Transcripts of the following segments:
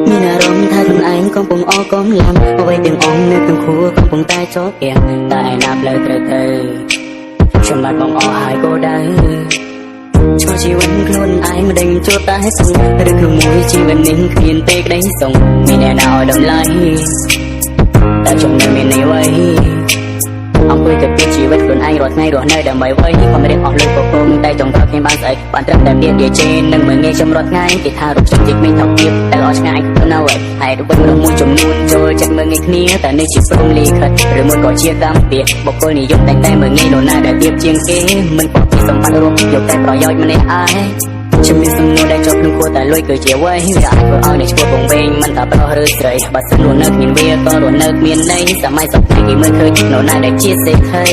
មានអារម្មណ៍ថាខ្លួនឯងកំពុងអកកំឡាំអ្វីទាំងអស់នៅក្នុងខួរកំពុងតែចោកៀងតែឯណាផ្លូវត្រូវទៅខ្ញុំបានបងអស់ហើយក៏ដៅឆ្លងជីវិតខ្លួនឯងមិនដឹងជួបតែសឹងឬគឺមួយជីវិតនេះគ្មានទេក្តីសុងមានអ្នកណាឲ្យតម្លៃតែខ្ញុំនៅមានន័យអ្វីអង្គុយទៅពីជីវិតខ្លួនឯងរាល់ថ្ងៃរស់នៅដើម្បីអ្វីខ្ញុំរៀនអស់លុយពងតែចង់ប្រាប់ខ្ញុំបានស្អីបានត្រឹមតែពាក្យនិយាយនឹងមើលងាយខ្ញុំរាល់ថ្ងៃគេថារូបខ្ញុំជាគ្មានថោកទាបតែអស់ឆ្ងាយនៅហើយហើយរូបមនុស្សមួយចំនួនចូលចិត្តមើលងាយគ្នាតែនេះជាព្រមលីខិតឬមួយក៏ជាកម្មពៀបុគ្គលនិយមតែមើលងាយនរណាដែលទាបជាងគេមិនពកពីសម្បត្តិរួមយកតែប្រយោជន៍ម្នាក់ឯងខ្ញុំមានសំណួរដែលជាប់ក្នុងខួរតែលុយគឺជាអ្វីវាអាចធ្វើឲ្យអ្នកឈ្មោះពងវែងមិនថាប្រុសឬស្រីបើសិនរស់នៅគ្មានវាក៏រស់នៅគ្មានន័យសម័យសព្វថ្ងៃគេមើលឃើញនរណាដែលជាសេដ្ឋី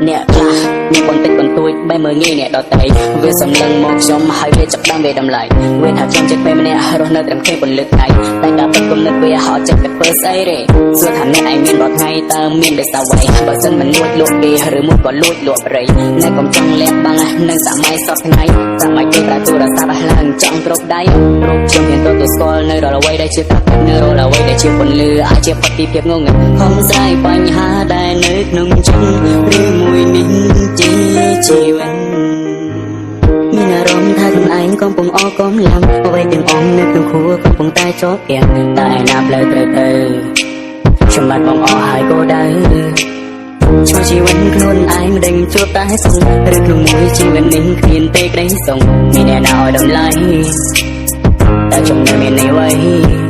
អ្នកខ្លះមានបន្តិចបន្តួចបែរមើលងាយអ្នកដទៃវាសម្លឹងមកខ្ញុំហើយវាចាប់ដើមវាតម្លៃវាថាខ្ញុំចិត្តពេលម្នាក់រស់នៅត្រឹមឃើញពលឹកថ្ងៃតែការពិតគុំនឹកវាហត់ចិត្តតែធ្វើស្អីទេសួរថាអ្នកឯងមានរាល់ថ្ងៃតើមានដោយសារអ្វីបើសិនមិនលួចលក់គេឬមួយក៏លួចលក់ប្រៃអ្នកកុំចង់លះបង់នៅសម័យសពថ្ងៃសម័យគេប្រើទូរស័ព្ទឡើងចង់គ្រប់ដៃខ្ញុំមានទទួលស្គាល់នៅរាល់អ្វីដែលជាតាក់នៅរាល់អ្វីដែលជាពន្លឺអាចជាផុតពីភាពងងឹតហំស្រាយបញ្ហាដែលនៅក្នុងចិត្តឬមួយនេះជាជីវិតមានអារម្មណ៍ថាខ្លួនឯងកំពុងអកកំឡាំអ្វីទាំងអស់នៅក្នុងខួរកំពុងតែចោកៀងតែឯណាផ្លូវត្រូវទៅខ្ញុំបានបងអស់ហើយក៏ដៅឆ្លងជីវិតខ្លួនឯងមិនដឹងជួបតែសឹងឬក្នុងមួយជីវិតនេះគ្មានទេក្តីសុងមានអ្នកណាឲ្យតម្លៃតែខ្ញុំនៅមានន័យអ្វី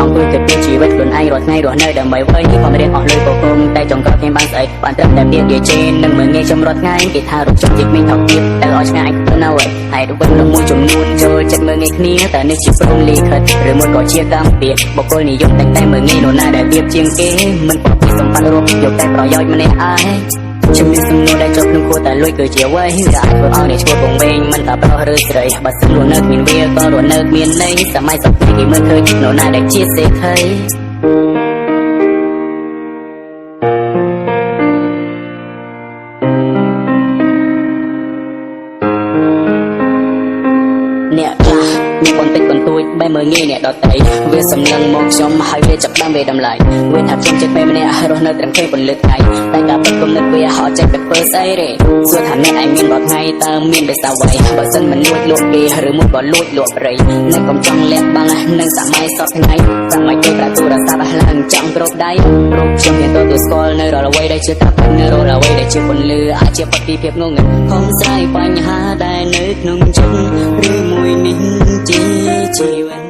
អង្គុយទៅពីជីវិតខ្លួនឯងរាល់ថ្ងៃរស់នៅដើម្បីអ្វីខ្ញុំរៀនអស់លុយពងតែចង់ក្រោយខ្ញុំបានស្អីបានត្រឹមតែពាក្យនិយាយនឹងមើលងាយខ្ញុំរាល់ថ្ងៃគេថារូបខ្ញុំជាគ្មានថោកទាបតែអស់ឆ្ងាយនៅហើយហើយរូបមនុស្សមួយចំនួនចូលចិត្តមើលងាយគ្នាតែនេះជាព្រមលីខិតឬមួយក៏ជាកម្មពៀបុគ្គលនិយមតែមើលងាយនរណាដែលទាបជាងគេមិនពកពីសម្បត្តិរួមយកតែប្រយោជន៍ម្នាក់ឯងខ្ញុំមានសំណួរដែលជាប់ក្នុងខួរតែលុយគឺជាអ្វីវាអាចធ្វើឲ្យអ្នកឈ្មោះពងវែងមិនថាប្រុសឬស្រីបើសិនរស់នៅគ្មានវាក៏រស់នៅគ្មានន័យសម័យសព្វថ្ងៃគេមើលឃើញនរណាដែលជាសេដ្ឋីអ្នកខ្លះមានបន្តិចបន្តួចបែរមើលងាយអ្នកដទៃវាសម្លឹងមកខ្ញុំហើយវាចាប់ដើមវាតម្លៃវាថាខ្ញុំចិត្តពេលម្នាក់រស់នៅត្រឹមឃើញពលឹកថ្ងៃតែការពិតគុំនឹកវាហត់ចិត្តតែធ្វើស្អីទេសួរថាអ្នកឯងមានរាល់ថ្ងៃតើមានដោយសារអ្វីបើសិនមិនលួចលក់គេឬមួយក៏លួចលក់ប្រៃអ្នកកុំចង់លះបង់នៅសម័យសពថ្ងៃសម័យគេប្រើទូរស័ព្ទឡើងចង់គ្រប់ដៃខ្ញុំមានទទួលស្គាល់នៅរាល់អ្វីដែលជាតាក់នៅរាល់អ្វីដែលជាពន្លឺអាចជាផុតពីភាពងងឹតហំស្រាយបញ្ហាដែលនៅក្នុងចិត្តឬមួយនេះជាជីវិត